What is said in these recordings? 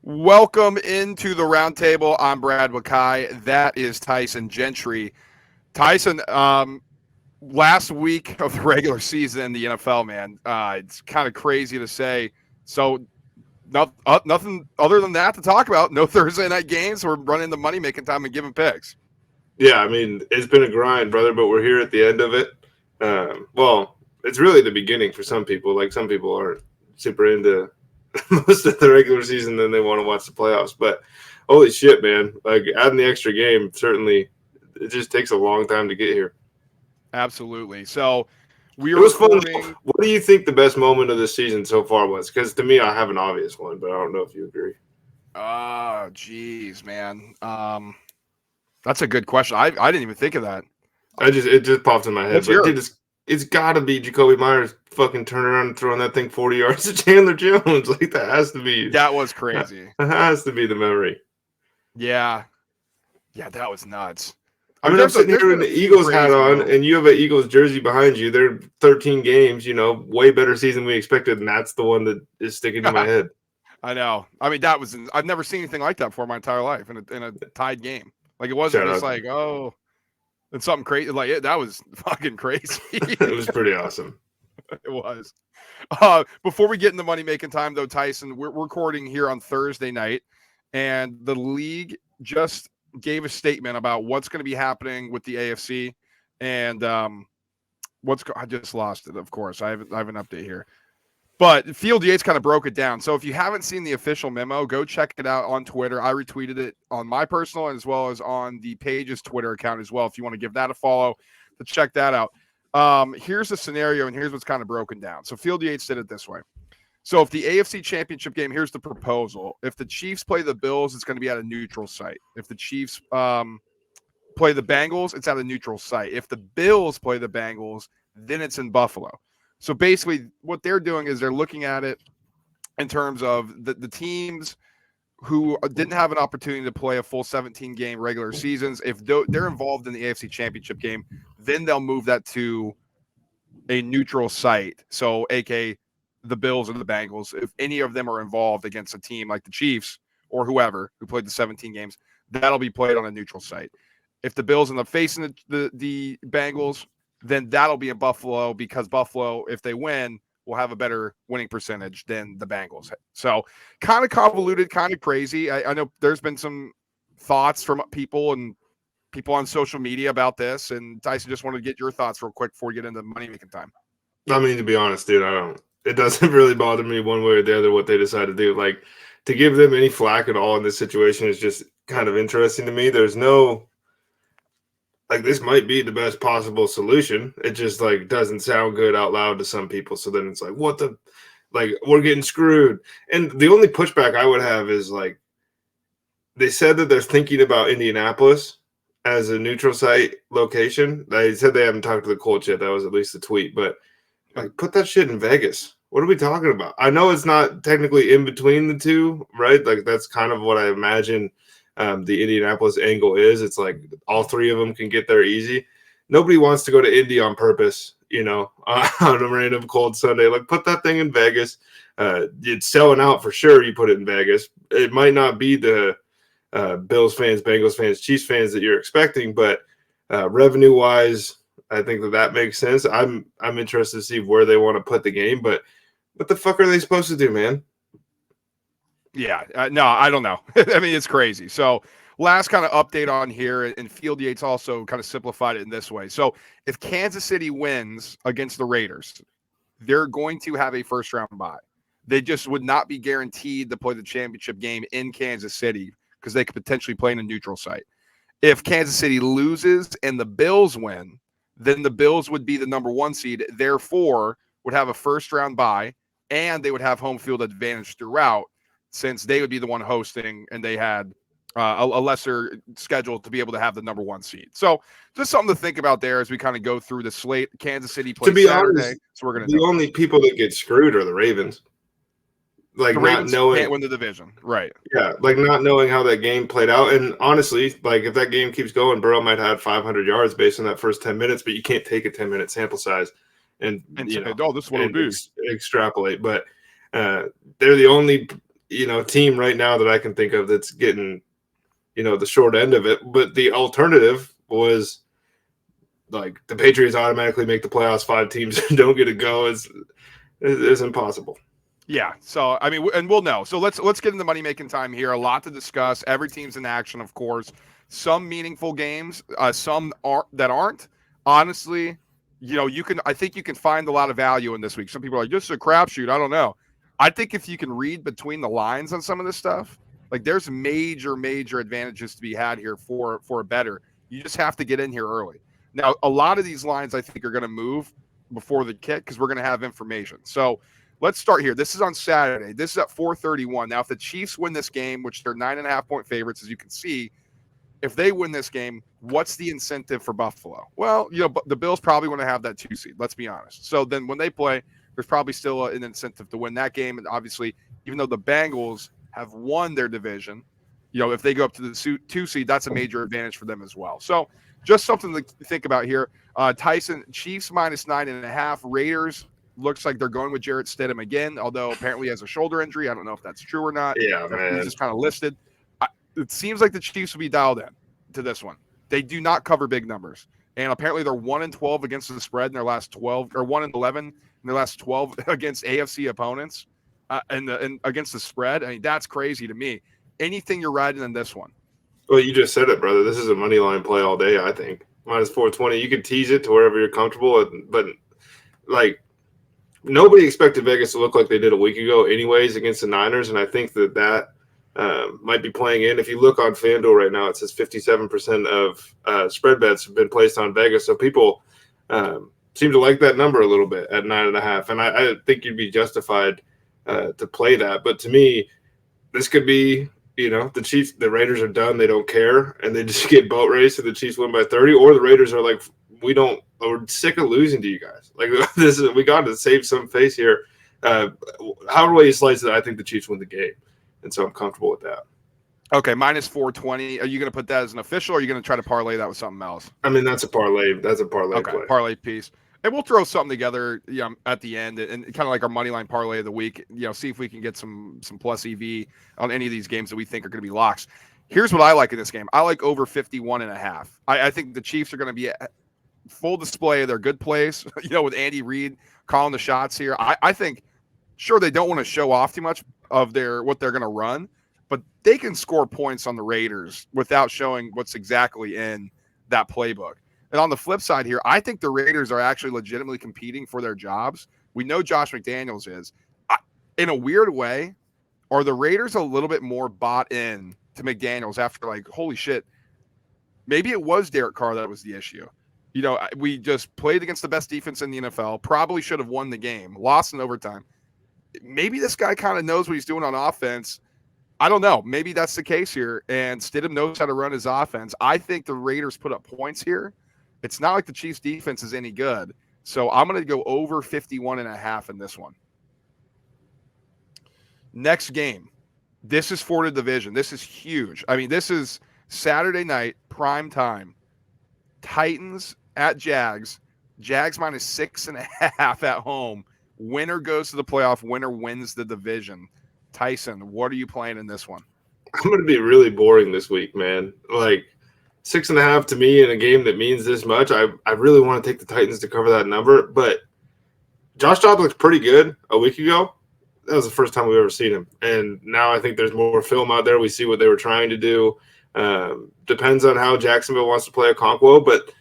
Welcome into the roundtable. I'm Brad Wakai. That is Tyson Gentry. Tyson, last week of the regular season in the NFL, man, it's kind of crazy to say. So, nothing other than that to talk about. No Thursday night games. We're running the money making time and giving picks. Yeah, I mean, it's been a grind, brother, but we're here at the end of it. Well, it's really the beginning for some people. Like, some people aren't super into most of the regular season, then they want to watch the playoffs. But holy shit, man. Like, adding the extra game, certainly, it just takes a long time to get here. Absolutely. So, we It are was fun. recording. What do you think the best moment of the season so far was? Because to me, I have an obvious one, but I don't know if you agree. Oh, geez, man. That's a good question. I didn't even think of that. It just popped in my head. Let's But hear it. dude, it's got to be Jacoby Myers fucking turning around and throwing that thing 40 yards to Chandler Jones. Like, that has to be That was crazy. that has to be the memory. Yeah. Yeah, that was nuts. I mean, I'm sitting here with the Eagles hat on, and you have an Eagles jersey behind you. They're 13 games, way better season we expected, and that's the one that is sticking to my head. I know. I mean, I've never seen anything like that before in my entire life in a tied game. Like, it wasn't just like, oh, it's something crazy. Like, that was fucking crazy. It was pretty awesome. It was. Before we get into money making time, though, Tyson, we're recording here on Thursday night, and the league just gave a statement about what's going to be happening with the AFC, and I just lost it. Of course, I have an update here, but Field Yates kind of broke it down. So if you haven't seen the official memo, go check it out on Twitter. I retweeted it on my personal as well as on the page's Twitter account as well. If you want to give that a follow, to check that out. Here's the scenario, and here's what's kind of broken down. So Field Yates did it this way. So if the AFC Championship game, here's the proposal. If the Chiefs play the Bills, it's going to be at a neutral site. If the Chiefs play the Bengals, it's at a neutral site. If the Bills play the Bengals, then it's in Buffalo. So basically what they're doing is they're looking at it in terms of the teams who didn't have an opportunity to play a full 17-game regular seasons. If they're involved in the AFC Championship game, then they'll move that to a neutral site. So, aka the Bills or the Bengals, if any of them are involved against a team like the Chiefs or whoever who played the 17 games, that'll be played on a neutral site. If the Bills end up facing the Bengals, then that'll be in Buffalo because Buffalo, if they win, will have a better winning percentage than the Bengals. So kind of convoluted, kind of crazy. I know there's been some thoughts from people on social media about this, and Tyson, just wanted to get your thoughts real quick before we get into money making time. I mean, to be honest, dude, it doesn't really bother me one way or the other what they decide to do. Like, to give them any flack at all in this situation is just kind of interesting to me. There's no, like, this might be the best possible solution. It just, like, doesn't sound good out loud to some people. So then it's like, we're getting screwed. And the only pushback I would have is, like, they said that they're thinking about Indianapolis as a neutral site location. They said they haven't talked to the Colts yet. That was at least a tweet, but like, put that shit in Vegas. What are we talking about? I know it's not technically in between the two, right? Like, that's kind of what I imagine the Indianapolis angle is. It's like all three of them can get there easy. Nobody wants to go to Indy on purpose, on a random cold Sunday. Like, put that thing in Vegas. It's selling out for sure. You put it in Vegas. It might not be the Bills fans, Bengals fans, Chiefs fans that you're expecting, but revenue-wise, I think that makes sense. I'm interested to see where they want to put the game, but what the fuck are they supposed to do, man? Yeah, no, I don't know. I mean, it's crazy. So last kind of update on here, and Field Yates also kind of simplified it in this way. So if Kansas City wins against the Raiders, they're going to have a first-round bye. They just would not be guaranteed to play the championship game in Kansas City because they could potentially play in a neutral site. If Kansas City loses and the Bills win, then the Bills would be the number one seed, therefore would have a first-round bye, and they would have home field advantage throughout since they would be the one hosting and they had a lesser schedule to be able to have the number one seed. So just something to think about there as we kind of go through the slate. Kansas City plays Saturday, honest, so we're going to the only people that get screwed are the Ravens. Like, the not Ravens knowing can't win the division, right? Yeah, like not knowing how that game played out. And honestly, like, if that game keeps going, Burrow might have 500 yards based on that first 10 minutes, but you can't take a 10-minute sample size and say, oh, this is what it would be. extrapolate. But they're the only team right now that I can think of that's getting, the short end of it. But the alternative was like the Patriots automatically make the playoffs. 5 teams don't get to go. It's impossible. Yeah. So, I mean, and we'll know. So let's get into money making time here. A lot to discuss. Every team's in action, of course. Some meaningful games, some aren't. Honestly, I think you can find a lot of value in this week. Some people are like, this is a crapshoot. I don't know. I think if you can read between the lines on some of this stuff, like there's major, major advantages to be had here for a better. You just have to get in here early. Now, a lot of these lines I think are going to move before the kick because we're going to have information. So let's start here. This is on Saturday. This is at 4:31. Now, if the Chiefs win this game, which they're 9.5-point favorites, as you can see, if they win this game, what's the incentive for Buffalo? Well, the Bills probably want to have that 2 seed. Let's be honest. So then when they play, there's probably still an incentive to win that game. And obviously, even though the Bengals have won their division, if they go up to the 2 seed, that's a major advantage for them as well. So just something to think about here. Tyson, Chiefs -9.5. Raiders looks like they're going with Jarrett Stidham again, although apparently he has a shoulder injury. I don't know if that's true or not. Yeah, man. He's just kind of listed. It seems like the Chiefs will be dialed in to this one. They do not cover big numbers. And apparently they're 1-12 against the spread in their last 12, or 1-11 in their last 12 against AFC opponents and against the spread. I mean, that's crazy to me. Anything you're riding in this one? Well, you just said it, brother. This is a money line play all day, I think. -420. You can tease it to wherever you're comfortable, but like nobody expected Vegas to look like they did a week ago anyways against the Niners, and I think that might be playing in. If you look on FanDuel right now, it says 57% of spread bets have been placed on Vegas. So people seem to like that number a little bit at 9.5. And I think you'd be justified to play that. But to me, this could be, the Raiders are done. They don't care. And they just get boat raced and the Chiefs win by 30. Or the Raiders are like, we're sick of losing to you guys. Like we got to save some face here. However way you slice it, I think the Chiefs win the game. And so I'm comfortable with that. Okay, -420. Are you going to put that as an official, or are you going to try to parlay that with something else? I mean, that's a parlay. That's a parlay play. Parlay piece. And we'll throw something together at the end and kind of like our money line parlay of the week, see if we can get some plus EV on any of these games that we think are going to be locks. Here's what I like in this game. I like over 51.5. I think the Chiefs are going to be full display of their good plays, with Andy Reid calling the shots here. I think, sure, they don't want to show off too much of what they're going to run, but they can score points on the Raiders without showing what's exactly in that playbook. And on the flip side here, I think the Raiders are actually legitimately competing for their jobs. We know Josh McDaniels is. In a weird way, are the Raiders a little bit more bought in to McDaniels after, like, holy shit, maybe it was Derek Carr that was the issue. We just played against the best defense in the NFL, probably should have won the game, lost in overtime. Maybe this guy kind of knows what he's doing on offense. I don't know. Maybe that's the case here. And Stidham knows how to run his offense. I think the Raiders put up points here. It's not like the Chiefs defense is any good. So I'm going to go over 51.5 in this one. Next game. This is for the division. This is huge. I mean, this is Saturday night, prime time. Titans at Jags. Jags -6.5 at home. Winner goes to the playoff. Winner wins the division. Tyson, what are you playing in this one? I'm going to be really boring this week, man. Like 6.5 to me in a game that means this much. I really want to take the Titans to cover that number, but Josh Dobbs looked pretty good a week ago. That was the first time we've ever seen him. And now I think there's more film out there. We see what they were trying to do. Depends on how Jacksonville wants to play Okonkwo, but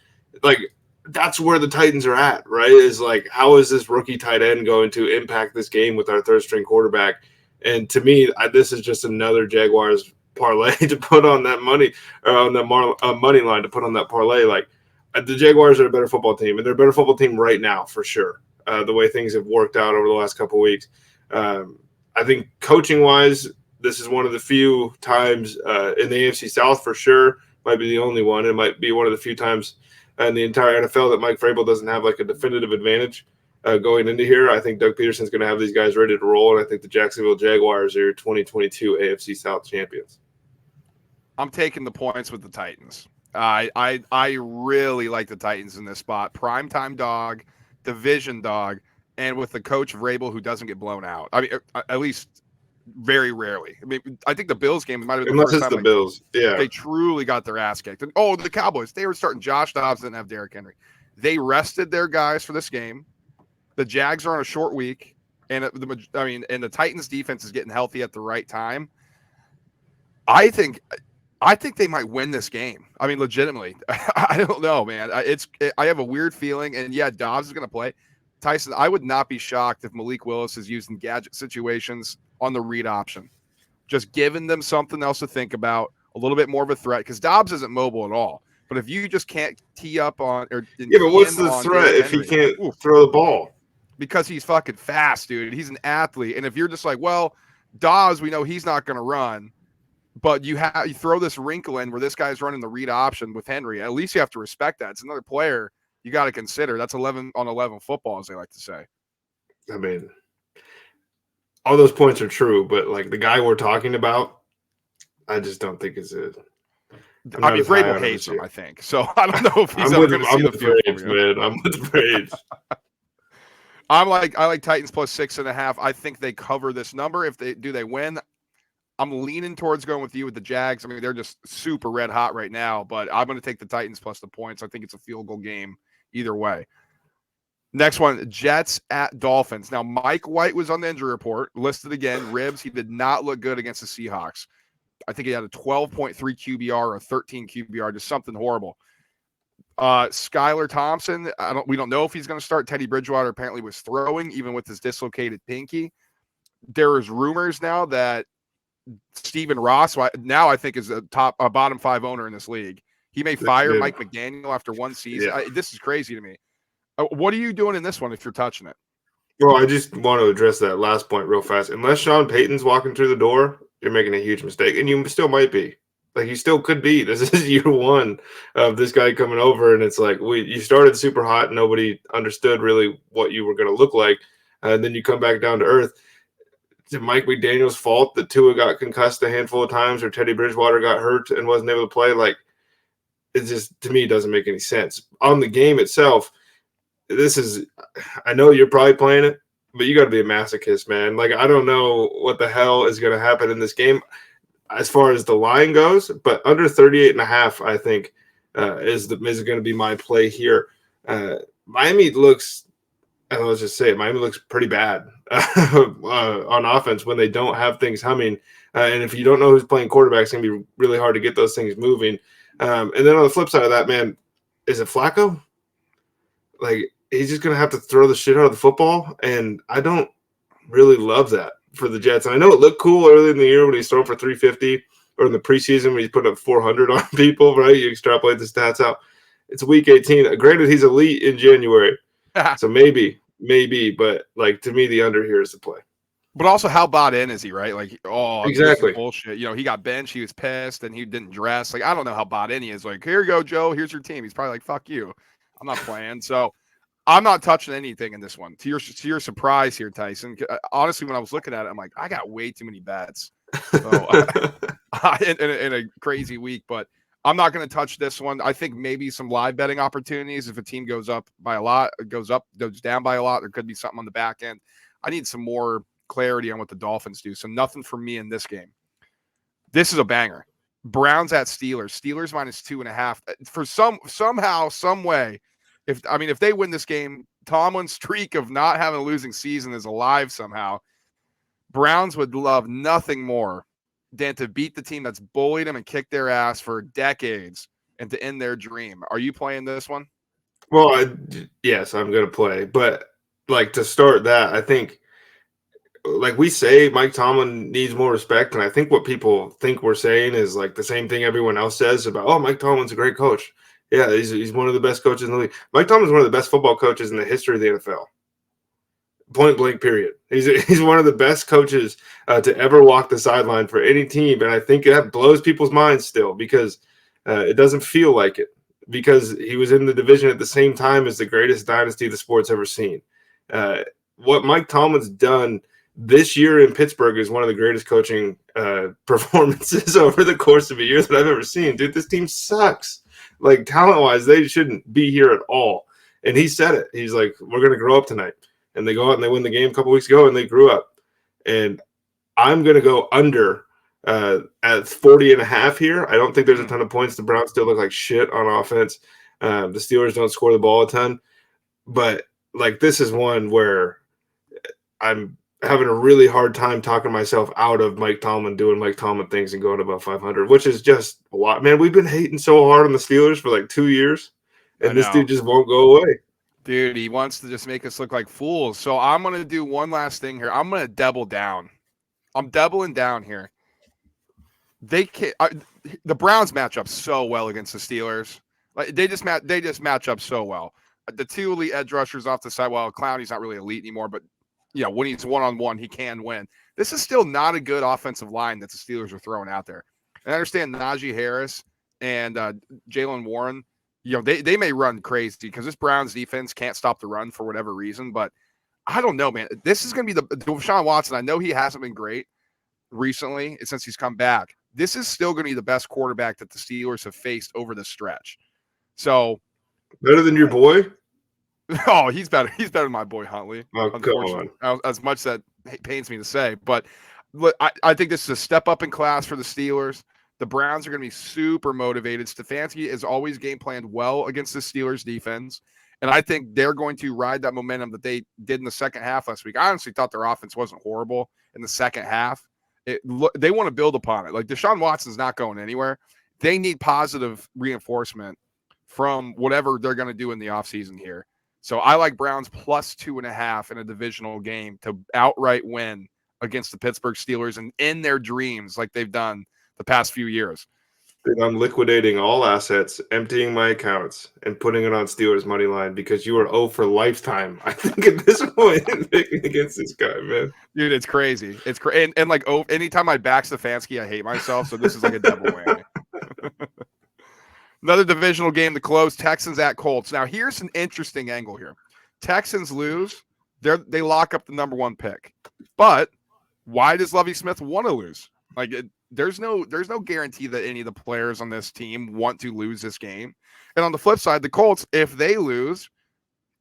like that's where the Titans are at, right? Is like, how is this rookie tight end going to impact this game with our third string quarterback? And to me, this is just another Jaguars parlay to put on that money, or on the money line to put on that parlay. Like the Jaguars are a better football team, and they're a better football team right now for sure. The way things have worked out over the last couple of weeks, I think coaching wise, this is one of the few times in the AFC South for sure. Might be the only one. It might be one of the few times in the entire NFL that Mike Vrabel doesn't have like a definitive advantage going into here. I think Doug Peterson's going to have these guys ready to roll, and I think the Jacksonville Jaguars are your 2022 AFC South champions. I'm taking the points with the Titans. I really like the Titans in this spot. Primetime dog, division dog, and with the coach Vrabel who doesn't get blown out. I mean, at least Very rarely. I mean, I think the Bills game might have been the Unless first it's time the like, Bills. Yeah. they truly got their ass kicked. And the Cowboys, they were starting Josh Dobbs, didn't have Derrick Henry. They rested their guys for this game. The Jags are on a short week, and the Titans defense is getting healthy at the right time. I think they might win this game. I mean, legitimately. I don't know, man. I have a weird feeling, and yeah, Dobbs is going to play. Tyson, I would not be shocked if Malik Willis is used in gadget situations on the read option. Just giving them something else to think about, a little bit more of a threat, because Dobbs isn't mobile at all. But if you just can't tee up on or Yeah, but what's the threat if he can't throw the ball? Because he's fucking fast, dude. He's an athlete. And if you're just like, well, Dobbs, we know he's not going to run, but you throw this wrinkle in where this guy's running the read option with Henry. At least you have to respect that. It's another player you got to consider. That's 11 on 11 football, as they like to say. I mean, all those points are true, but like the guy we're talking about, I just don't think is it. I mean, Vrabel hates him, I think. So I don't know if he's ever going to see the field. I'm with the Braves. I like Titans plus 6.5. I think they cover this number. If they win, I'm leaning towards going with you with the Jags. I mean, they're just super red hot right now, but I'm going to take the Titans plus the points. I think it's a field goal game either way. Next one, Jets at Dolphins. Now, Mike White was on the injury report, listed again, ribs. He did not look good against the Seahawks. I think he had a 12.3 QBR or a 13 QBR, just something horrible. Skylar Thompson, we don't know if he's going to start. Teddy Bridgewater apparently was throwing, even with his dislocated pinky. There is rumors now that Stephen Ross, now I think is a bottom 5 owner in this league. He may fire Mike McDaniel after one season. Yeah. This is crazy to me. What are you doing in this one if you're touching it? Well, I just want to address that last point real fast. Unless Sean Payton's walking through the door, you're making a huge mistake, and you still might be. Like, you still could be. This is year one of this guy coming over, and it's like you started super hot. And nobody understood really what you were going to look like, and then you come back down to earth. Is it Mike McDaniel's fault that Tua got concussed a handful of times, or Teddy Bridgewater got hurt and wasn't able to play? Like, it just, to me, doesn't make any sense. On the game itself, I know you're probably playing it, but you got to be a masochist, man. Like, I don't know what the hell is going to happen in this game as far as the line goes, but under 38.5, I think is going to be my play here. Miami looks, let's just say it, Miami looks pretty bad on offense when they don't have things humming. And if you don't know who's playing quarterback, it's going to be really hard to get those things moving. And then on the flip side of that, man, is it Flacco? Like, he's just going to have to throw the shit out of the football, and I don't really love that for the Jets. And I know it looked cool early in the year when he's throwing for 350, or in the preseason when he's put up 400 on people, right? You extrapolate the stats out. It's week 18. Granted, he's elite in January, so maybe, but like, to me, the under here is the play. But also, how bought in is he, right? Like, exactly bullshit. He got benched, he was pissed, and he didn't dress. Like, I don't know how bought in he is. Like, here you go, Joe. Here's your team. He's probably like, fuck you. I'm not playing. So I'm not touching anything in this one. To your surprise here, Tyson. Honestly, when I was looking at it, I'm like, I got way too many bets so, in a crazy week. But I'm not going to touch this one. I think maybe some live betting opportunities. If a team goes up by a lot, goes down by a lot, there could be something on the back end. I need some more clarity on what the Dolphins do. So nothing for me in this game. This is a banger. Browns at Steelers. Steelers minus 2.5. For somehow, some way. If they win this game, Tomlin's streak of not having a losing season is alive somehow. Browns would love nothing more than to beat the team that's bullied them and kicked their ass for decades and to end their dream. Are you playing this one? Well, yes, I'm going to play. But, like, to start that, I think, like we say, Mike Tomlin needs more respect. And I think what people think we're saying is, like, the same thing everyone else says about, oh, Mike Tomlin's a great coach. Yeah, he's one of the best coaches in the league. Mike Tomlin's one of the best football coaches in the history of the NFL. Point blank, period. He's one of the best coaches to ever walk the sideline for any team, and I think that blows people's minds still because it doesn't feel like it because he was in the division at the same time as the greatest dynasty the sport's ever seen. What Mike Tomlin's done this year in Pittsburgh is one of the greatest coaching performances over the course of a year that I've ever seen. Dude, this team sucks. Like, talent-wise, they shouldn't be here at all. And he said it. He's like, we're going to grow up tonight. And they go out and they win the game a couple weeks ago, and they grew up. And I'm going to go under at 40.5 here. I don't think there's a ton of points. The Browns still look like shit on offense. The Steelers don't score the ball a ton. But, like, this is one where I'm having a really hard time talking myself out of Mike Tomlin doing Mike Tomlin things and going above 500, which is just a lot. Man, we've been hating so hard on the Steelers for like 2 years, and this dude just won't go away. Dude, he wants to just make us look like fools. So I'm going to do one last thing here. I'm going to double down. I'm doubling down here. They can't, the Browns match up so well against the Steelers. Like they just match up so well. The two elite edge rushers off the side. Well, Clowney's not really elite anymore, but when he's one-on-one, he can win. This is still not a good offensive line that the Steelers are throwing out there. And I understand Najee Harris and Jalen Warren, they may run crazy because this Browns defense can't stop the run for whatever reason. But I don't know, man. This is going to be the Deshaun Watson. I know he hasn't been great recently since he's come back. This is still going to be the best quarterback that the Steelers have faced over the stretch. So better than your boy? Oh, he's better. He's better than my boy Huntley. Oh, come on. As much as that pains me to say, but look, I think this is a step up in class for the Steelers. The Browns are going to be super motivated. Stefanski has always game planned well against the Steelers defense, and I think they're going to ride that momentum that they did in the second half last week. I honestly thought their offense wasn't horrible in the second half. They want to build upon it. Like Deshaun Watson's not going anywhere. They need positive reinforcement from whatever they're going to do in the offseason here. So I like Browns plus 2.5 in a divisional game to outright win against the Pittsburgh Steelers and in their dreams like they've done the past few years. Dude, I'm liquidating all assets, emptying my accounts, and putting it on Steelers money line because you are 0 for lifetime. I think at this point picking against this guy, man. Dude, it's crazy. It's crazy. And like, anytime I back Stefanski, I hate myself. So this is like a double whammy. Another divisional game to close, Texans at Colts. Now, here's an interesting angle here. Texans lose, they lock up the number 1 pick. But why does Lovie Smith want to lose? Like, there's no guarantee that any of the players on this team want to lose this game. And on the flip side, the Colts, if they lose,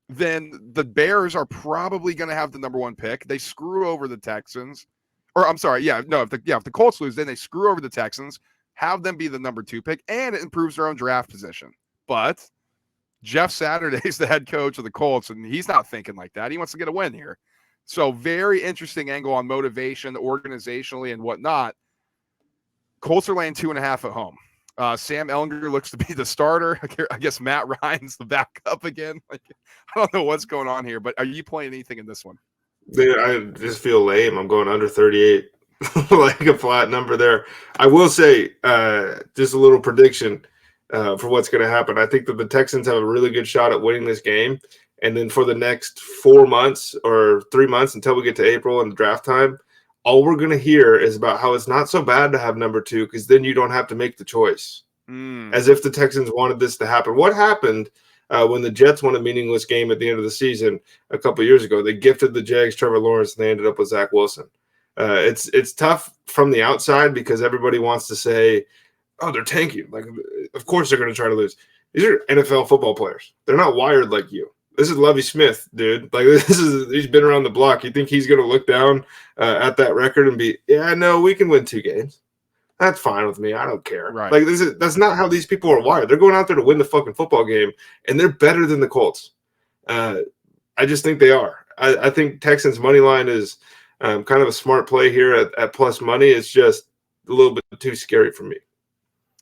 then the Bears are probably going to have the number 1 pick. They screw over the Texans. Or I'm sorry, if the Colts lose, then they screw over the Texans, have them be the number 2 pick, and it improves their own draft position. But Jeff Saturday's the head coach of the Colts, and he's not thinking like that. He wants to get a win here. So very interesting angle on motivation, organizationally, and whatnot. Colts are laying 2.5 at home. Sam Ehlinger looks to be the starter. I guess Matt Ryan's the backup again. Like, I don't know what's going on here, but are you playing anything in this one? I just feel lame. I'm going under 38. Like a flat number there. I will say just a little prediction for what's going to happen. I think that the Texans have a really good shot at winning this game. And then for the next 4 months or 3 months until we get to April and draft time, all we're going to hear is about how it's not so bad to have number 2 because then you don't have to make the choice. As if the Texans wanted this to happen. What happened when the Jets won a meaningless game at the end of the season a couple of years ago? They gifted the Jags Trevor Lawrence and they ended up with Zach Wilson. It's tough from the outside because everybody wants to say, oh, they're tanking. Like, of course they're going to try to lose. These are NFL football players. They're not wired like you. This is Lovie Smith, dude. Like, he's been around the block. You think he's going to look down at that record and be, yeah, no, we can win 2 games. That's fine with me. I don't care. Right. Like, that's not how these people are wired. They're going out there to win the fucking football game, and they're better than the Colts. I just think they are. I think Texans money line is kind of a smart play here at plus money. It's just a little bit too scary for me.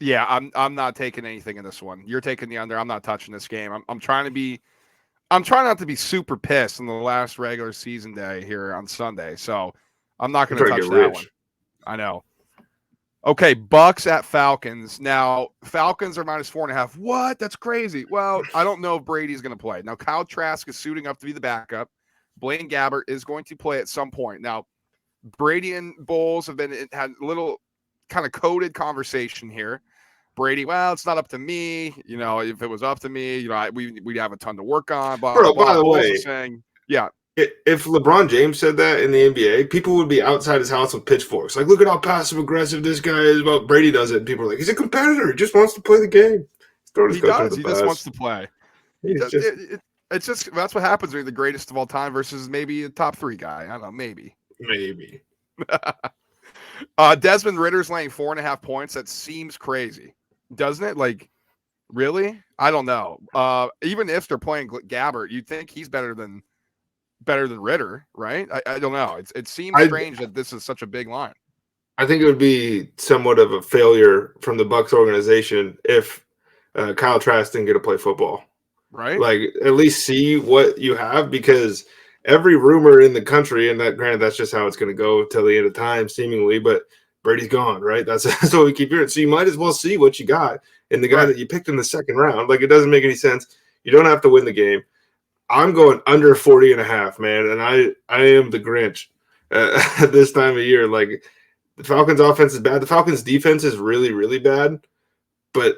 Yeah, I'm not taking anything in this one. You're taking the under. I'm not touching this game. I'm trying not to be super pissed on the last regular season day here on Sunday. So I'm not going to touch that one. I know. Okay, Bucs at Falcons. Now, Falcons are minus 4.5. What? That's crazy. Well, I don't know if Brady's going to play. Now, Kyle Trask is suiting up to be the backup. Blaine Gabbert is going to play at some point. Now, Brady and Bowles had a little kind of coded conversation here. Brady, well, it's not up to me. If it was up to me, we'd have a ton to work on. Blah, Bro, blah, by the Bowles way, is saying, yeah. If LeBron James said that in the NBA, people would be outside his house with pitchforks. Like, look at how passive aggressive this guy is. About Brady does it. And people are like, he's a competitor. He just wants to play the game. He does. He just wants to play. It's just that's what happens when you're the greatest of all time versus maybe a top 3 guy. I don't know, maybe. Desmond Ritter's laying 4.5 points. That seems crazy, doesn't it? Like, really? I don't know. Even if they're playing Gabbert, you'd think he's better than Ritter, right? I don't know. It seems strange that this is such a big line. I think it would be somewhat of a failure from the Bucs organization if Kyle Trask didn't get to play football. Right? Like, at least see what you have, because every rumor in the country, and that granted, that's just how it's going to go till the end of time, seemingly, but Brady's gone, right? That's what we keep hearing. So you might as well see what you got in the guy that you picked in the second round. Like, it doesn't make any sense. You don't have to win the game. I'm going under 40.5, man, and I am the Grinch at this time of year. Like, the Falcons' offense is bad. The Falcons' defense is really, really bad, but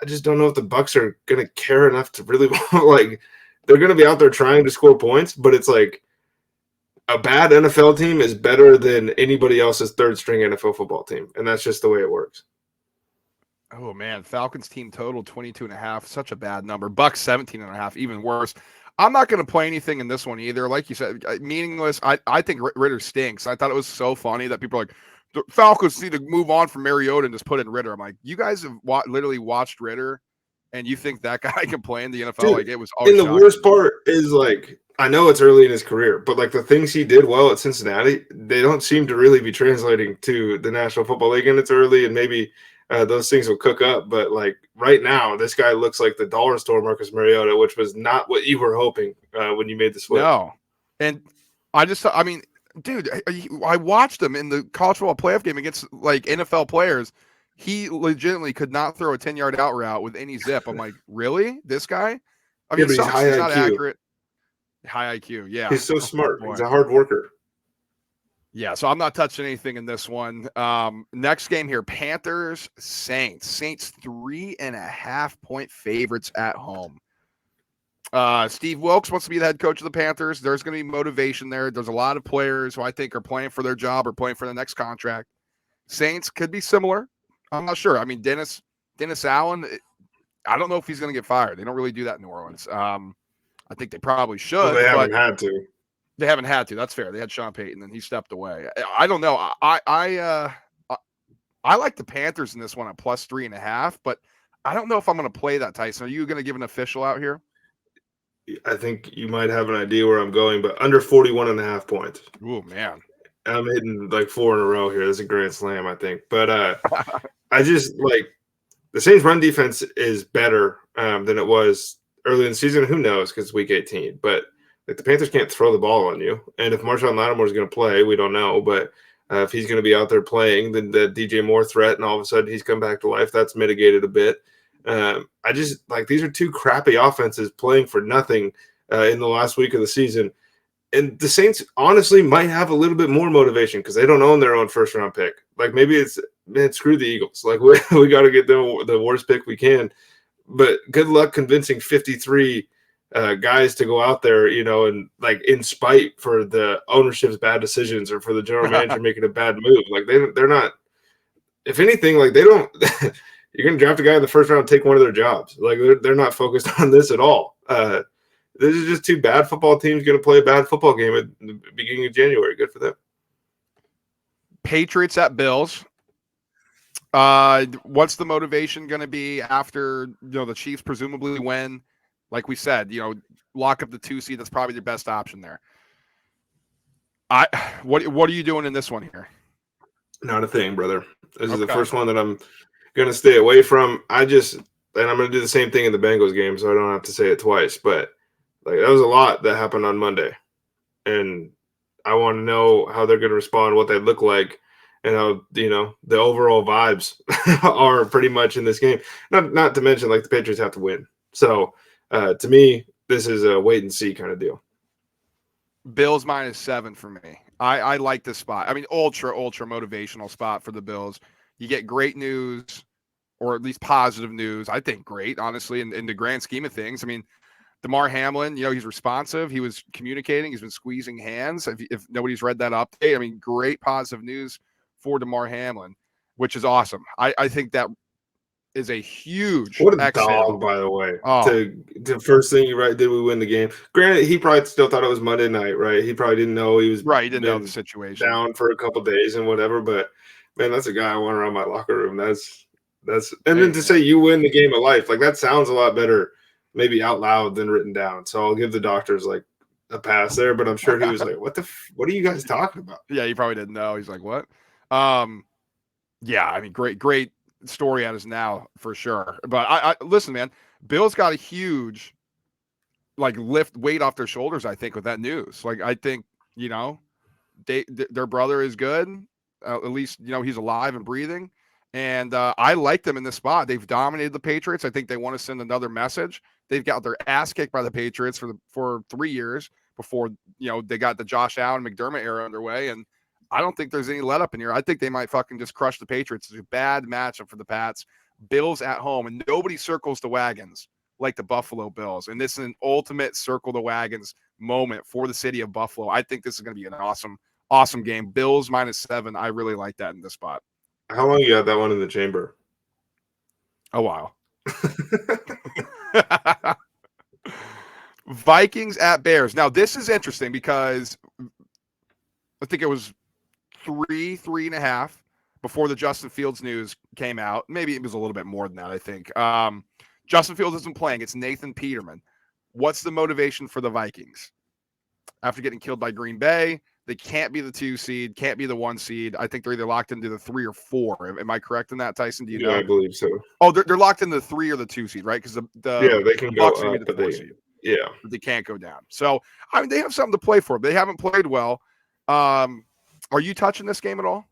I just don't know if the Bucs are going to care enough to really like. They're going to be out there trying to score points, but it's like a bad NFL team is better than anybody else's third-string NFL football team, and that's just the way it works. Oh man, Falcons team total 22.5, such a bad number. Bucs 17.5, even worse. I'm not going to play anything in this one either. Like you said, meaningless. I think Ritter stinks. I thought it was so funny that people are like, the Falcons need to move on from Mariota and just put in Ritter. I'm like, you guys have literally watched Ritter, and you think that guy can play in the NFL? Dude, like, it was always and the worst part is, like, I know it's early in his career, but like the things he did well at Cincinnati, they don't seem to really be translating to the National Football League. And it's early, and maybe those things will cook up. But like right now, this guy looks like the dollar store Marcus Mariota, which was not what you were hoping when you made the switch. No, and I mean, dude, I watched him in the college football playoff game against like NFL players. He legitimately could not throw a 10-yard out route with any zip. I'm like, really? This guy? I mean, he's high IQ. Not accurate. High IQ, yeah. He's so smart. He's a hard worker. Yeah, so I'm not touching anything in this one. Next game here, Panthers Saints. Saints 3.5-point favorites at home. Steve Wilkes wants to be the head coach of the Panthers. There's going to be motivation there. There's a lot of players who I think are playing for their job or playing for the next contract. Saints could be similar. I'm not sure. I mean, Dennis Allen, I don't know if he's going to get fired. They don't really do that in New Orleans. I think they probably should. Well, they haven't had to. They haven't had to. That's fair. They had Sean Payton, and he stepped away. I don't know. I like the Panthers in this one at plus 3.5, but I don't know if I'm going to play that, Tyson. Are you going to give an official out here? I think you might have an idea where I'm going, but under 41.5 points. Oh, man. I'm hitting like 4 in a row here. That's a grand slam, I think. But I just like the Saints' run defense is better than it was early in the season. Who knows? Because it's week 18. But like, the Panthers can't throw the ball on you. And if Marshawn Lattimore is going to play, we don't know. But if he's going to be out there playing, then the DJ Moore threat, and all of a sudden he's come back to life, that's mitigated a bit. I just like these are two crappy offenses playing for nothing in the last week of the season. And the Saints honestly might have a little bit more motivation because they don't own their own first-round pick. Like maybe it's, man, screw the Eagles. Like we got to get them the worst pick we can. But good luck convincing 53 guys to go out there, you know, and like in spite for the ownership's bad decisions or for the general manager making a bad move. Like they're not. If anything, like they don't. You're going to draft a guy in the first round, take one of their jobs. Like they're not focused on this at all. This is just two bad football teams going to play a bad football game at the beginning of January. Good for them. Patriots at Bills. What's the motivation going to be after, you know, the Chiefs presumably win? Like we said, you know, lock up the 2 seed. That's probably the best option there. What are you doing in this one here? Not a thing, brother. This is the first one that I'm going to stay away from. And I'm going to do the same thing in the Bengals game, so I don't have to say it twice. But like that was a lot that happened on Monday, and I want to know how they're going to respond, what they look like, and how, you know, the overall vibes are pretty much in this game. Not to mention, like, the Patriots have to win. So to me, this is a wait and see kind of deal. Bills -7 for me. I like this spot. I mean, ultra motivational spot for the Bills. You get great news, or at least positive news. I think great, honestly, in the grand scheme of things. I mean, DeMar Hamlin, you know, he's responsive. He was communicating. He's been squeezing hands. If nobody's read that update, I mean, great positive news for DeMar Hamlin, which is awesome. I think that is a huge what a dog, by the way. The first thing did we win the game? Granted, he probably still thought it was Monday night, right? He probably didn't know he was right. He didn't know the situation down for a couple of days and whatever. But Man, that's a guy I want around my locker room. And Hey, then to man. say you win the game of life, like that sounds a lot better, maybe out loud than written down. So I'll give the doctors like a pass there. But I'm sure he was like, what are you guys talking about? Yeah, he probably didn't know. He's like, what? Um, yeah, I mean, great story at us now for sure. But I listen, man, Bill's got a huge like lift weight off their shoulders, I think, with that news. Like, I think, you know, their brother is good. At least, you know, he's alive and breathing. And I like them in this spot. They've dominated the Patriots. I think they want to send another message. They've got their ass kicked by the Patriots for 3 years before, you know, they got the Josh Allen McDermott era underway. And I don't think there's any let up in here. I think they might fucking just crush the Patriots. It's a bad matchup for the Pats. Bills at home, and nobody circles the wagons like the Buffalo Bills. And this is an ultimate circle the wagons moment for the city of Buffalo. I think this is going to be an awesome game. Bills -7. I really like that in this spot. How long you got that one in the chamber? A while. Vikings at Bears. Now, this is interesting because I think it was 3.5 before the Justin Fields news came out. Maybe it was a little bit more than that, I think. Justin Fields isn't playing. It's Nathan Peterman. What's the motivation for the Vikings? After getting killed by Green Bay, they can't be the 2 seed, can't be the 1 seed. I think they're either locked into the 3 or 4. Am I correct in that, Tyson? Do you know? I believe so. Oh, they're locked in the 3 or the 2 seed, right? Because the they can go Bucs are up, the 4 seed. Yeah, but they can't go down. So I mean, they have something to play for. They haven't played well. Are you touching this game at all?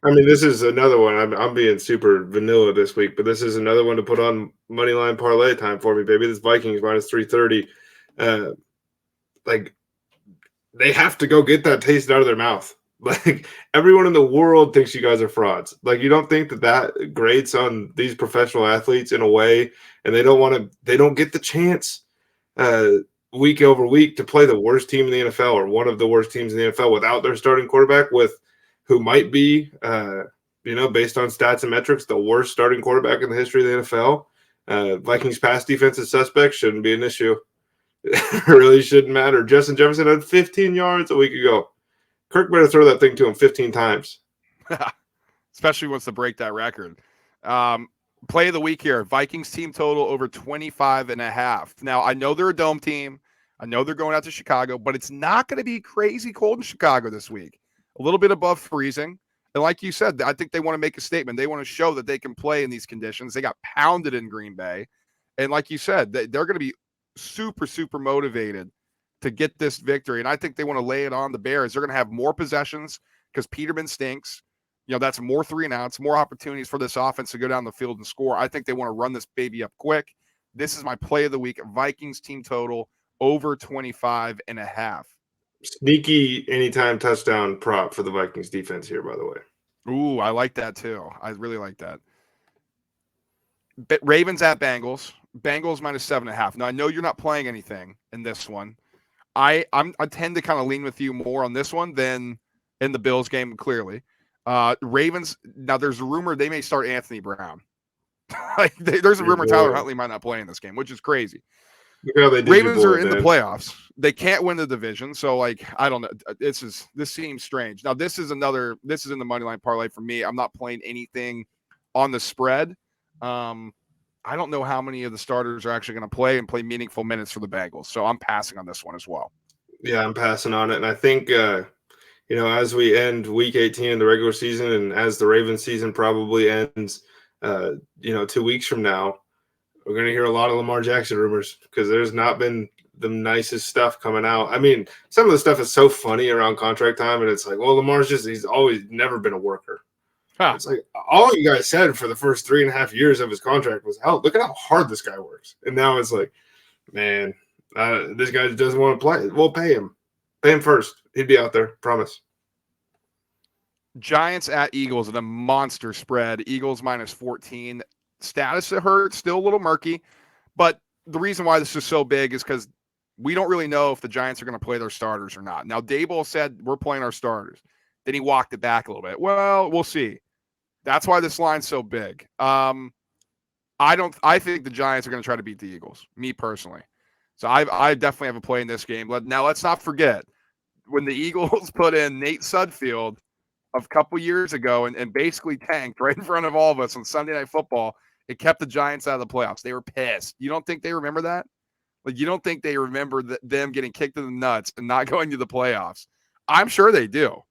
I mean, this is another one. I'm being super vanilla this week, but this is another one to put on money line parlay time for me, baby. This Vikings -330. Like they have to go get that taste out of their mouth. Like everyone in the world thinks you guys are frauds. Like you don't think that grates on these professional athletes in a way, and they don't get the chance week over week to play the worst team in the NFL or one of the worst teams in the NFL without their starting quarterback with who might be, based on stats and metrics, the worst starting quarterback in the history of the NFL. Vikings pass defense is suspect, shouldn't be an issue. It really shouldn't matter. Justin Jefferson had 15 yards a week ago. Kirk better throw that thing to him 15 times. Especially once to break that record. Play of the week here. Vikings team total over 25.5. Now, I know they're a dome team. I know they're going out to Chicago, but it's not going to be crazy cold in Chicago this week. A little bit above freezing. And like you said, I think they want to make a statement. They want to show that they can play in these conditions. They got pounded in Green Bay. And like you said, they're going to be super, super motivated to get this victory. And I think they want to lay it on the Bears. They're going to have more possessions because Peterman stinks. You know, that's more 3 and outs, more opportunities for this offense to go down the field and score. I think they want to run this baby up quick. This is my play of the week. Vikings team total over 25.5. Sneaky anytime touchdown prop for the Vikings defense here, by the way. Ooh, I like that too. I really like that. Ravens at Bengals. Bengals -7.5. Now I know you're not playing anything in this one. I tend to kind of lean with you more on this one than in the Bills game. Clearly, Ravens. Now there's a rumor they may start Anthony Brown. There's a rumor Tyler Huntley might not play in this game, which is crazy. Ravens are in the playoffs. They can't win the division, so like I don't know. This seems strange. Now this is in the money line parlay for me. I'm not playing anything on the spread. I don't know how many of the starters are actually going to play meaningful minutes for the Bengals, so I'm passing on this one as well. Yeah, I'm passing on it, and I think as we end Week 18 in the regular season, and as the Ravens season probably ends, 2 weeks from now. We're going to hear a lot of Lamar Jackson rumors because there's not been the nicest stuff coming out. I mean, some of the stuff is so funny around contract time, and it's like, well, he's always never been a worker. Huh. It's like all you guys said for the first 3.5 years of his contract was, look at how hard this guy works. And now it's like, man, this guy doesn't want to play. We'll pay him. Pay him first. He'd be out there. Promise. Giants at Eagles in a monster spread. Eagles -14. Status it hurts, still a little murky, but the reason why this is so big is because we don't really know if the Giants are going to play their starters or not. Now, Daboll said we're playing our starters. Then he walked it back a little bit. Well, we'll see. That's why this line's so big. I think the Giants are going to try to beat the Eagles, me personally. So I definitely have a play in this game. Now, let's not forget, when the Eagles put in Nate Sudfeld, a couple years ago and basically tanked right in front of all of us on Sunday Night Football. It kept the Giants out of the playoffs. They were pissed. You don't think they remember that? Like, you don't think they remember them getting kicked in the nuts and not going to the playoffs? I'm sure they do.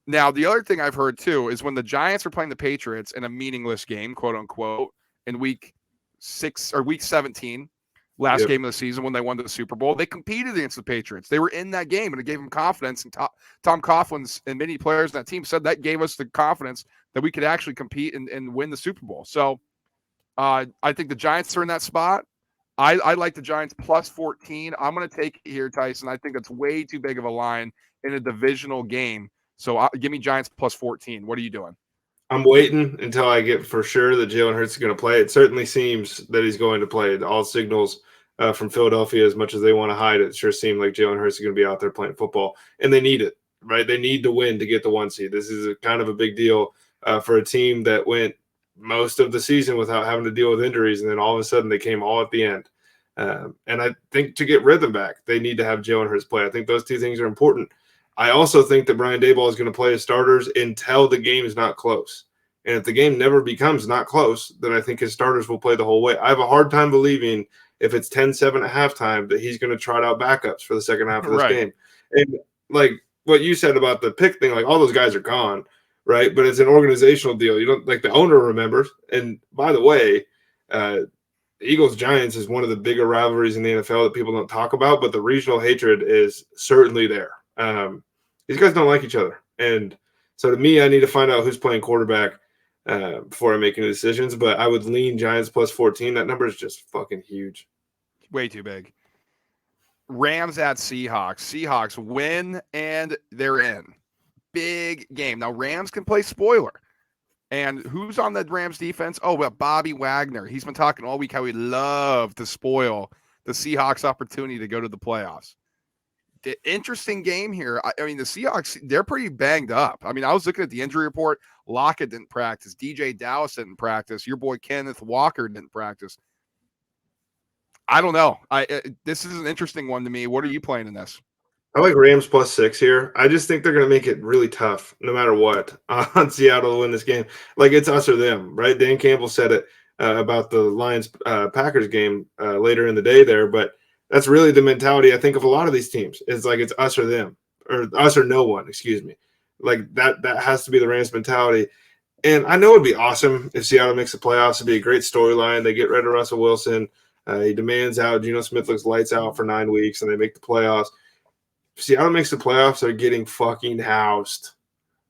Now, the other thing I've heard too is when the Giants were playing the Patriots in a meaningless game, quote unquote, in week 17, last game of the season when they won the Super Bowl, they competed against the Patriots. They were in that game, and it gave them confidence. And Tom Coughlin's and many players in that team said that gave us the confidence that we could actually compete and win the Super Bowl. So I think the Giants are in that spot. I like the Giants plus 14. I'm going to take it here, Tyson. I think that's way too big of a line in a divisional game. So give me Giants plus 14. What are you doing? I'm waiting until I get for sure that Jalen Hurts is going to play. It certainly seems that he's going to play. All signals from Philadelphia, as much as they want to hide it, sure seem like Jalen Hurts is going to be out there playing football. And they need it, right? They need to win to get the 1 seed. This is kind of a big deal for a team that went most of the season without having to deal with injuries, and then all of a sudden they came all at the end. And I think to get rhythm back, they need to have Jalen Hurts play. I think those two things are important. I also think that Brian Daboll is going to play his starters until the game is not close. And if the game never becomes not close, then I think his starters will play the whole way. I have a hard time believing if it's 10-7 at halftime that he's going to trot out backups for the second half of this game. And like what you said about the pick thing, like all those guys are gone, right? But it's an organizational deal. You don't like the owner remembers. And by the way, Eagles-Giants is one of the bigger rivalries in the NFL that people don't talk about, but the regional hatred is certainly there. These guys don't like each other. And so to me, I need to find out who's playing quarterback before I make any decisions, but I would lean Giants plus 14. That number is just fucking huge. Way too big. Rams at Seahawks. Seahawks win, and they're in. Big game. Now, Rams can play spoiler. And who's on the Rams defense? Oh, well, Bobby Wagner. He's been talking all week how he'd love to spoil the Seahawks' opportunity to go to the playoffs. The interesting game here. I mean, the Seahawks, they're pretty banged up. I mean, I was looking at the injury report. Lockett didn't practice. DJ Dallas didn't practice. Your boy Kenneth Walker didn't practice. I don't know. This is an interesting one to me. What are you playing in this? I like Rams plus 6 here. I just think they're going to make it really tough, no matter what, on Seattle to win this game. Like, it's us or them, right? Dan Campbell said it about the Lions-Packers game later in the day there, but that's really the mentality, I think, of a lot of these teams. It's like it's us or them, or us or no one, excuse me. Like, that has to be the Rams mentality. And I know it'd be awesome if Seattle makes the playoffs. It'd be a great storyline. They get rid of Russell Wilson. He demands out. Geno Smith looks lights out for 9 weeks, and they make the playoffs. If Seattle makes the playoffs, they're getting fucking housed.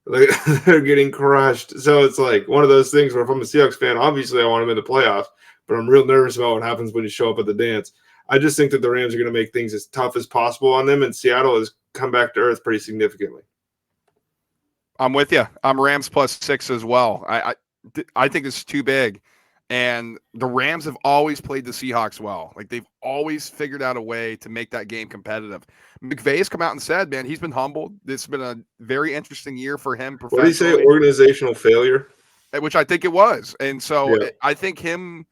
Like, they're getting crushed. So it's like one of those things where if I'm a Seahawks fan, obviously I want them in the playoffs, but I'm real nervous about what happens when you show up at the dance. I just think that the Rams are going to make things as tough as possible on them, and Seattle has come back to earth pretty significantly. I'm with you. I'm Rams plus 6 as well. I think it's too big. And the Rams have always played the Seahawks well. Like, they've always figured out a way to make that game competitive. McVay's come out and said, man, he's been humbled. It's been a very interesting year for him professionally. What did he say? Organizational failure? Which I think it was. And so I think him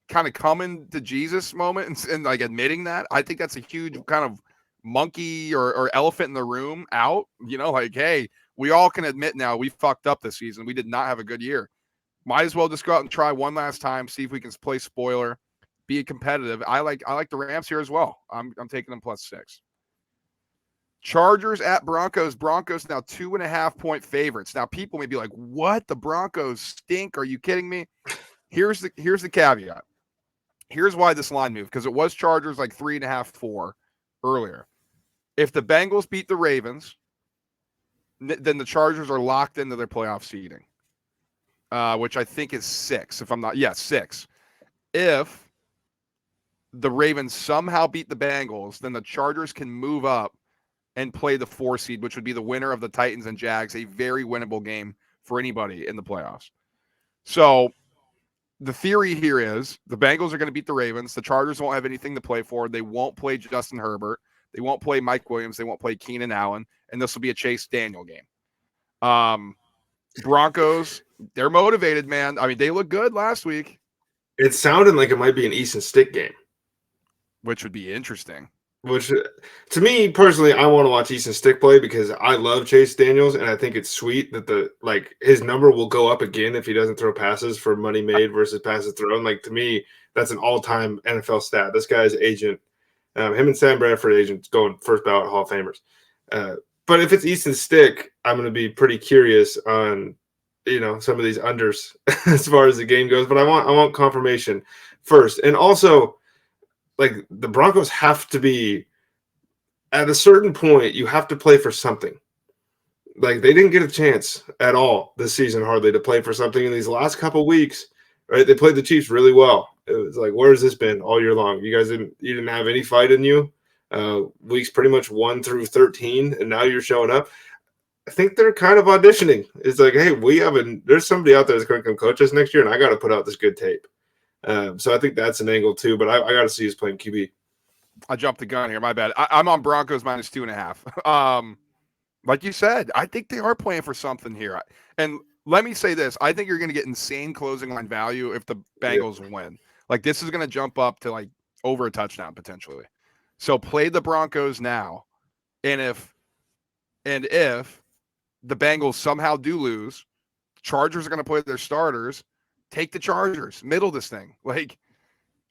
kind of coming to Jesus moment and like admitting that, I think that's a huge kind of monkey or elephant in the room out. You know, like, hey, we all can admit now we fucked up this season. We did not have a good year. Might as well just go out and try one last time, see if we can play spoiler, be competitive. I like the Rams here as well. I'm taking them plus 6. Chargers at Broncos. Broncos now 2.5-point favorites. Now people may be like, "What? The Broncos stink? Are you kidding me?" Here's the caveat. Here's why this line moved, because it was Chargers like 3.5, 4 earlier. If the Bengals beat the Ravens, then the Chargers are locked into their playoff seeding. Which I think is 6, if I'm not. Yeah, 6. If the Ravens somehow beat the Bengals, then the Chargers can move up and play the 4 seed, which would be the winner of the Titans and Jags, a very winnable game for anybody in the playoffs. So the theory here is the Bengals are going to beat the Ravens. The Chargers won't have anything to play for. They won't play Justin Herbert. They won't play Mike Williams. They won't play Keenan Allen. And this will be a Chase Daniel game. Broncos, they're motivated, man. I mean, they look good last week. It sounded like it might be an Easton Stick game, which would be interesting. Which, to me personally, I want to watch Easton Stick play because I love Chase Daniels, and I think it's sweet that his number will go up again if he doesn't throw passes for money made versus passes thrown. Like, to me, that's an all-time NFL stat. This guy's agent, him and Sam Bradford agents going first ballot Hall of Famers. But if it's Easton Stick, I'm going to be pretty curious on some of these unders as far as the game goes. But I want confirmation first, and also, like, the Broncos have to be at a certain point. You have to play for something. Like, they didn't get a chance at all this season, hardly, to play for something in these last couple weeks. Right? They played the Chiefs really well. It was like, where has this been all year long? You guys didn't have any fight in you. Weeks pretty much 1 through 13, and now you're showing up. I think they're kind of auditioning. It's like, hey, there's somebody out there that's going to come coach us next year, and I got to put out this good tape. So I think that's an angle too, but I got to see us playing QB. I jumped the gun here. My bad. I'm on Broncos minus 2.5. Like you said, I think they are playing for something here. And let me say this. I think you're going to get insane closing line value if the Bengals win. Like, this is going to jump up to like over a touchdown potentially. So play the Broncos now. And if the Bengals somehow do lose, Chargers are going to play their starters. Take the Chargers, middle this thing. Like,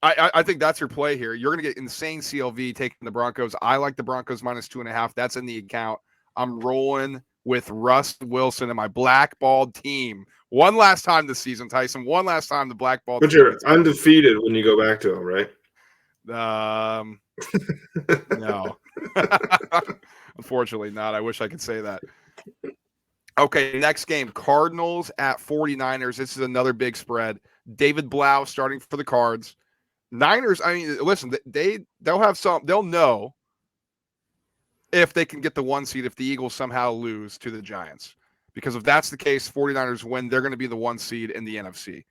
I think that's your play here. You're going to get insane CLV taking the Broncos. I like the Broncos minus 2.5. That's in the account. I'm rolling with Russ Wilson and my blackballed team. One last time this season, Tyson. One last time the blackballed team. But you're undefeated when you go back to him, right? No. Unfortunately not. I wish I could say that. Okay, next game, Cardinals at 49ers. This is another big spread. David Blau starting for the Cards. Niners, I mean, listen, they'll know if they can get the 1 seed if the Eagles somehow lose to the Giants. Because if that's the case, 49ers win, they're going to be the 1 seed in the NFC.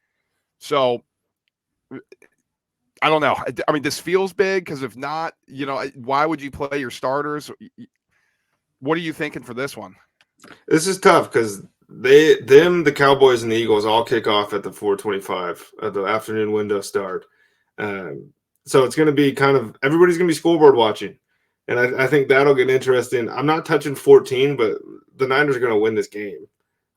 So, I don't know. I mean, this feels big because if not, why would you play your starters? What are you thinking for this one? This is tough because the Cowboys and the Eagles all kick off at the 4:25 the afternoon window start. So it's going to be everybody's going to be scoreboard watching. And I think that'll get interesting. I'm not touching 14, but the Niners are going to win this game.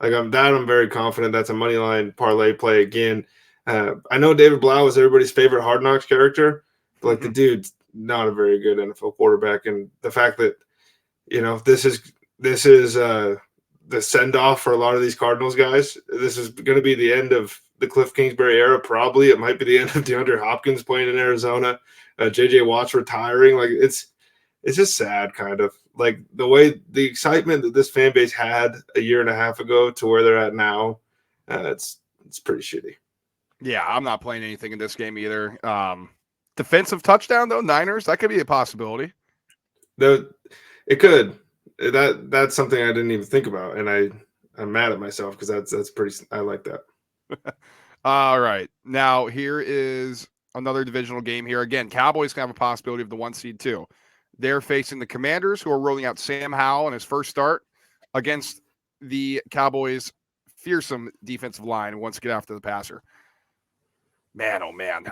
I'm very confident. That's a money line parlay play again. I know David Blau is everybody's favorite Hard Knocks character, but the dude's not a very good NFL quarterback. And the fact that, this is the send-off for a lot of these Cardinals guys. This is going to be the end of the Cliff Kingsbury era, probably. It might be the end of DeAndre Hopkins playing in Arizona, J.J. Watt's retiring. Like, it's just sad, kind of. Like, the excitement that this fan base had a year and a half ago to where they're at now, it's pretty shitty. Yeah, I'm not playing anything in this game either. Defensive touchdown, though, Niners, that could be a possibility. It could. That's something I didn't even think about, and I'm mad at myself because that's pretty. I like that. All right, now here is another divisional game here. Again, Cowboys can have a possibility of the 1 seed too. They're facing the Commanders, who are rolling out Sam Howell in his first start against the Cowboys' fearsome defensive line who wants to get after the passer. Man, oh man!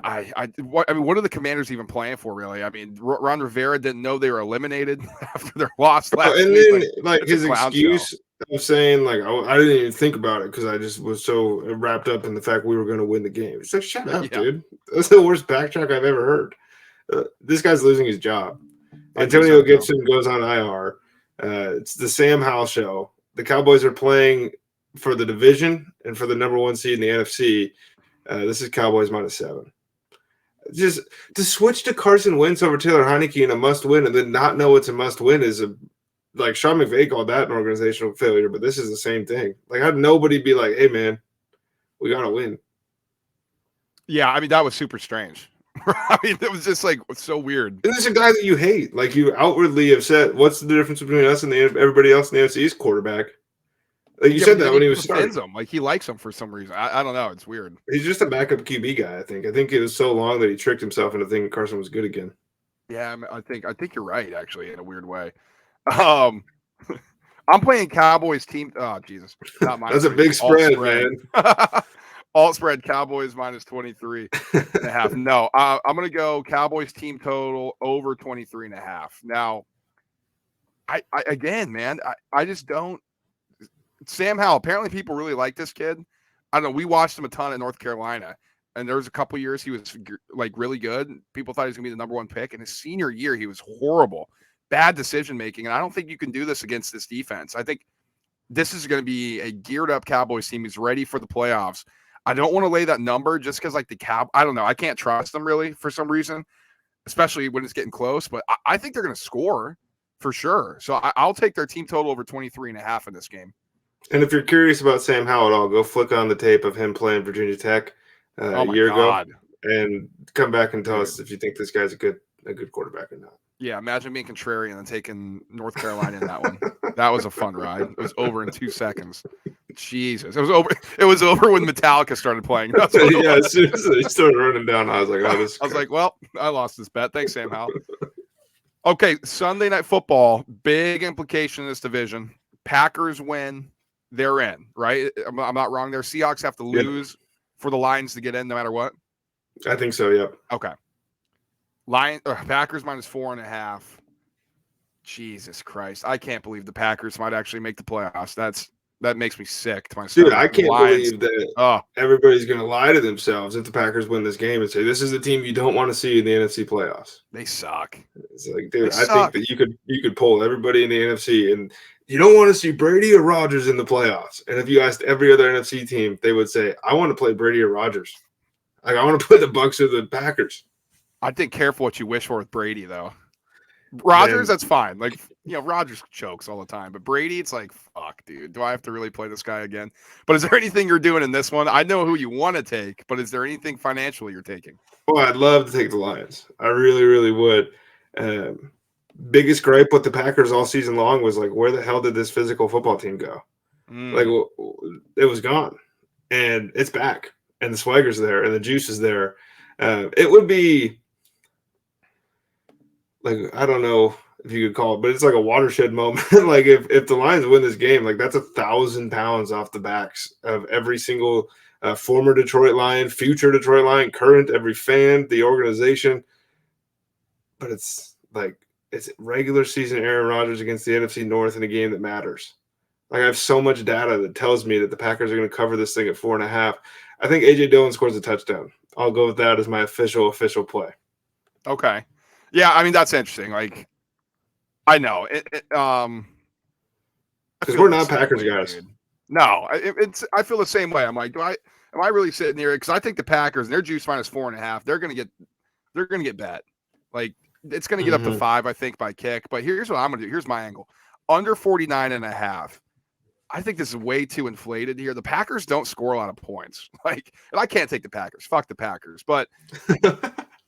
What are the Commanders even playing for, really? I mean, Ron Rivera didn't know they were eliminated after their loss last week. And then, his excuse of saying, I didn't even think about it because I just was so wrapped up in the fact we were going to win the game. It's like, shut up, dude! That's the worst backtrack I've ever heard. This guy's losing his job. Antonio Gibson goes on IR. It's the Sam Howell show. The Cowboys are playing for the division and for the number 1 seed in the NFC. This is Cowboys minus 7. Just to switch to Carson Wentz over Taylor Heineke in a must-win and then not know it's a must-win is Sean McVay called that an organizational failure, but this is the same thing. How'd nobody be like, hey, man, we got to win? Yeah, I mean, that was super strange. I mean, it was just so weird. And this is a guy that you hate. You outwardly have said, what's the difference between us and everybody else in the NFC East quarterback? You said that when he was starting. He likes him for some reason. I don't know. It's weird. He's just a backup QB guy, I think. I think it was so long that he tricked himself into thinking Carson was good again. Yeah, I think you're right, actually, in a weird way. I'm playing Cowboys team. Oh, Jesus. Not mine. That's a big spread, man. Alt spread Cowboys minus 23.5. No, I'm going to go Cowboys team total over 23.5. Now, I again, man, I just don't. Sam Howell, apparently people really like this kid. I don't know. We watched him a ton at North Carolina, and there was a couple years he was like really good. People thought he was going to be the number one pick. And his senior year, he was horrible, bad decision making. And I don't think you can do this against this defense. I think this is going to be a geared up Cowboys team who's ready for the playoffs. I don't want to lay that number just because, like, I don't know. I can't trust them really for some reason, especially when it's getting close. But I think they're going to score for sure. So I'll take their team total over 23.5 in this game. And if you're curious about Sam Howell at all, go flick on the tape of him playing Virginia Tech a year ago and come back and tell us if you think this guy's a good quarterback or not. Yeah, imagine being contrarian and taking North Carolina in that one. That was a fun ride. It was over in 2 seconds. Jesus, it was over. It was over when Metallica started playing. That's what yeah, as soon as they started running down, I was like, "Oh, this." I was like, "Well, I lost this bet. Thanks, Sam Howell." Okay, Sunday Night Football. Big implication in this division. Packers win, they're in. Right? I'm not wrong there. Seahawks have to lose for the Lions to get in, no matter what. I think so. Yep. Okay. Packers minus 4.5. Jesus Christ. I can't believe the Packers might actually make the playoffs. That makes me sick to my stomach. Dude, I can't believe that everybody's going to lie to themselves if the Packers win this game and say, this is the team you don't want to see in the NFC playoffs. They suck. It's like, dude, I think that you could poll everybody in the NFC and you don't want to see Brady or Rodgers in the playoffs. And if you asked every other NFC team, they would say, I want to play Brady or Rodgers. Like, I want to play the Bucs or the Packers. I think careful what you wish for with Brady, though. Rodgers, that's fine. Like, Rodgers chokes all the time. But Brady, it's like, fuck, dude. Do I have to really play this guy again? But is there anything you're doing in this one? I know who you want to take, but is there anything financially you're taking? Well, I'd love to take the Lions. I really, really would. Biggest gripe with the Packers all season long was, like, where the hell did this physical football team go? Like, it was gone. And it's back. And the swagger's there. And the juice is there. It would be – like, I don't know if you could call it, but it's like a watershed moment. Like, if the Lions win this game, like, that's 1,000 pounds off the backs of every single former Detroit Lion, future Detroit Lion, current, every fan, the organization. But it's like, it's regular season Aaron Rodgers against the NFC North in a game that matters. Like, I have so much data that tells me that the Packers are going to cover this thing at 4.5. I think A.J. Dillon scores a touchdown. I'll go with that as my official play. Okay. Yeah, I mean, that's interesting. Like, I know because we're not Packers guys. Dude. No, I feel the same way. I'm like, am I really sitting here? Because I think the Packers and their juice minus 4.5. They're gonna get bet. Like, it's gonna get up to 5, I think, by kick. But here's what I'm gonna do. Here's my angle: under 49.5. I think this is way too inflated here. The Packers don't score a lot of points. Like, and I can't take the Packers. Fuck the Packers. But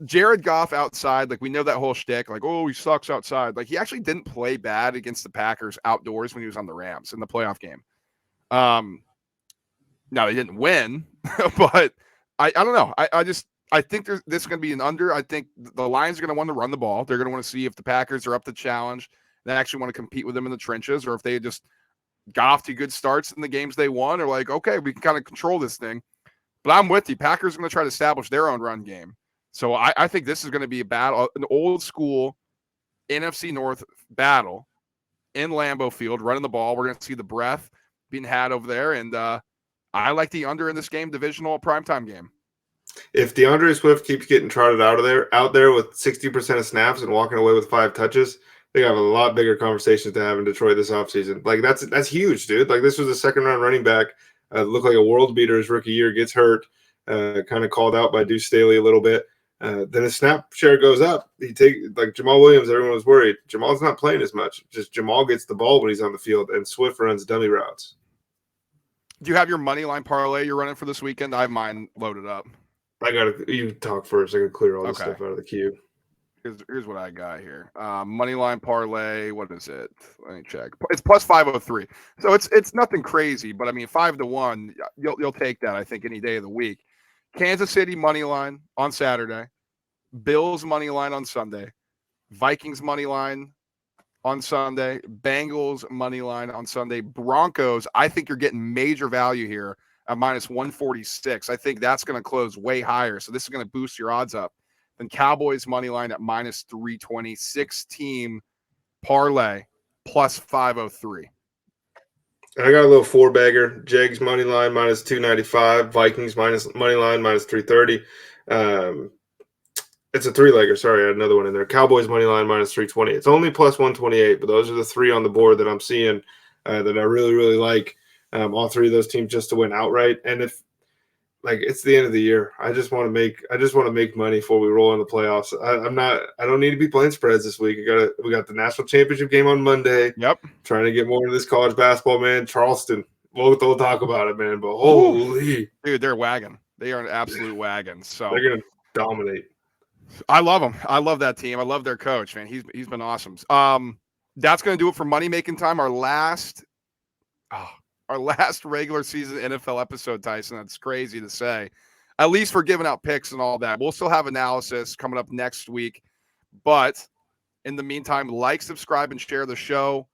Jared Goff outside, like, we know that whole shtick, like, oh, he sucks outside. Like, he actually didn't play bad against the Packers outdoors when he was on the Rams in the playoff game. Now they didn't win, but I don't know. I think this is going to be an under. I think the Lions are going to want to run the ball. They're going to want to see if the Packers are up to the challenge. They actually want to compete with them in the trenches, or if they just got off to good starts in the games they won, or like, okay, we can kind of control this thing. But I'm with you. Packers are going to try to establish their own run game. So I think this is going to be an old school NFC North battle in Lambeau Field, running the ball. We're going to see the breath being had over there. And I like the under in this game, divisional primetime game. If DeAndre Swift keeps getting trotted out there with 60% of snaps and walking away with 5 touches, they have a lot bigger conversations to have in Detroit this offseason. Like, that's huge, dude. Like, this was a second-round running back. Looked like a world beater his rookie year, gets hurt, kind of called out by Deuce Staley a little bit. Then his snap share goes up. Like Jamal Williams, everyone was worried. Jamal's not playing as much. Just Jamal gets the ball when he's on the field, and Swift runs dummy routes. Do you have your money line parlay you're running for this weekend? I have mine loaded up. You talk first. I can clear all this stuff out of the queue. Here's what I got here. Money line parlay. What is it? Let me check. It's plus 503. So it's nothing crazy, but I mean 5-1. You'll take that, I think, any day of the week. Kansas City money line on Saturday, Bills money line on Sunday, Vikings money line on Sunday, Bengals money line on Sunday, Broncos. I think you're getting major value here at minus 146. I think that's going to close way higher. So this is going to boost your odds up. Then Cowboys money line at minus 320, 6-team parlay plus 503. I got a little four-bagger. Jags money line minus 295. Vikings money line minus 330. It's a three-legger. Sorry, I had another one in there. Cowboys money line minus 320. It's only plus 128, but those are the three on the board that I'm seeing that I really, really like. All three of those teams just to win outright. And if it's the end of the year, I just want to make money before we roll in the playoffs. I don't need to be playing spreads this week. We got the national championship game on Monday. Yep. Trying to get more into this college basketball, man. Charleston. We'll talk about it, man. But holy, dude, they're wagon. They are an absolute wagon. So they're gonna dominate. I love them. I love that team. I love their coach, man. He's been awesome. That's gonna do it for Money Making Time. Our last regular season NFL episode, Tyson. That's crazy to say. At least we're giving out picks and all that. We'll still have analysis coming up next week. But in the meantime, like, subscribe, and share the show.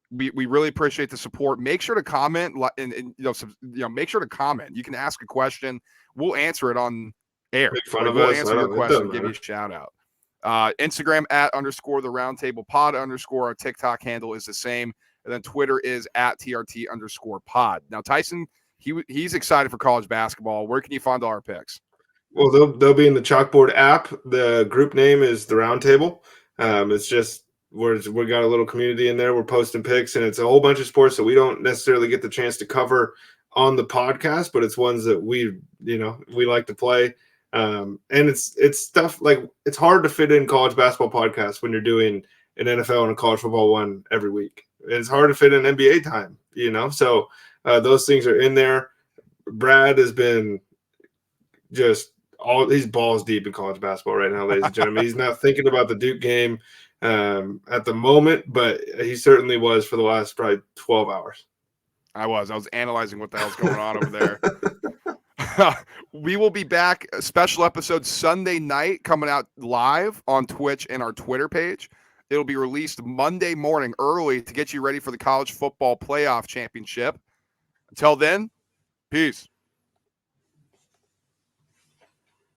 We really appreciate the support. Make sure to comment and make sure to comment. You can ask a question. We'll answer it on air. We'll answer your question, give you a shout out. Instagram @_the roundtable pod _ our TikTok handle is the same. And then Twitter is @TRT_pod. Now, Tyson, he's excited for college basketball. Where can you find all our picks? Well, they'll be in the Chalkboard app. The group name is the Roundtable. It's just we got a little community in there. We're posting picks, and it's a whole bunch of sports that we don't necessarily get the chance to cover on the podcast, but it's ones that we like to play. And it's stuff like it's hard to fit in college basketball podcasts when you're doing an NFL and a college football one every week. It's hard to fit in NBA time, So those things are in there. Brad has been just he's balls deep in college basketball right now, ladies and gentlemen. He's not thinking about the Duke game at the moment, but he certainly was for the last probably 12 hours. I was analyzing what the hell's going on over there. We will be back. A special episode Sunday night coming out live on Twitch and our Twitter page. It'll be released Monday morning early to get you ready for the college football playoff championship. Until then, peace.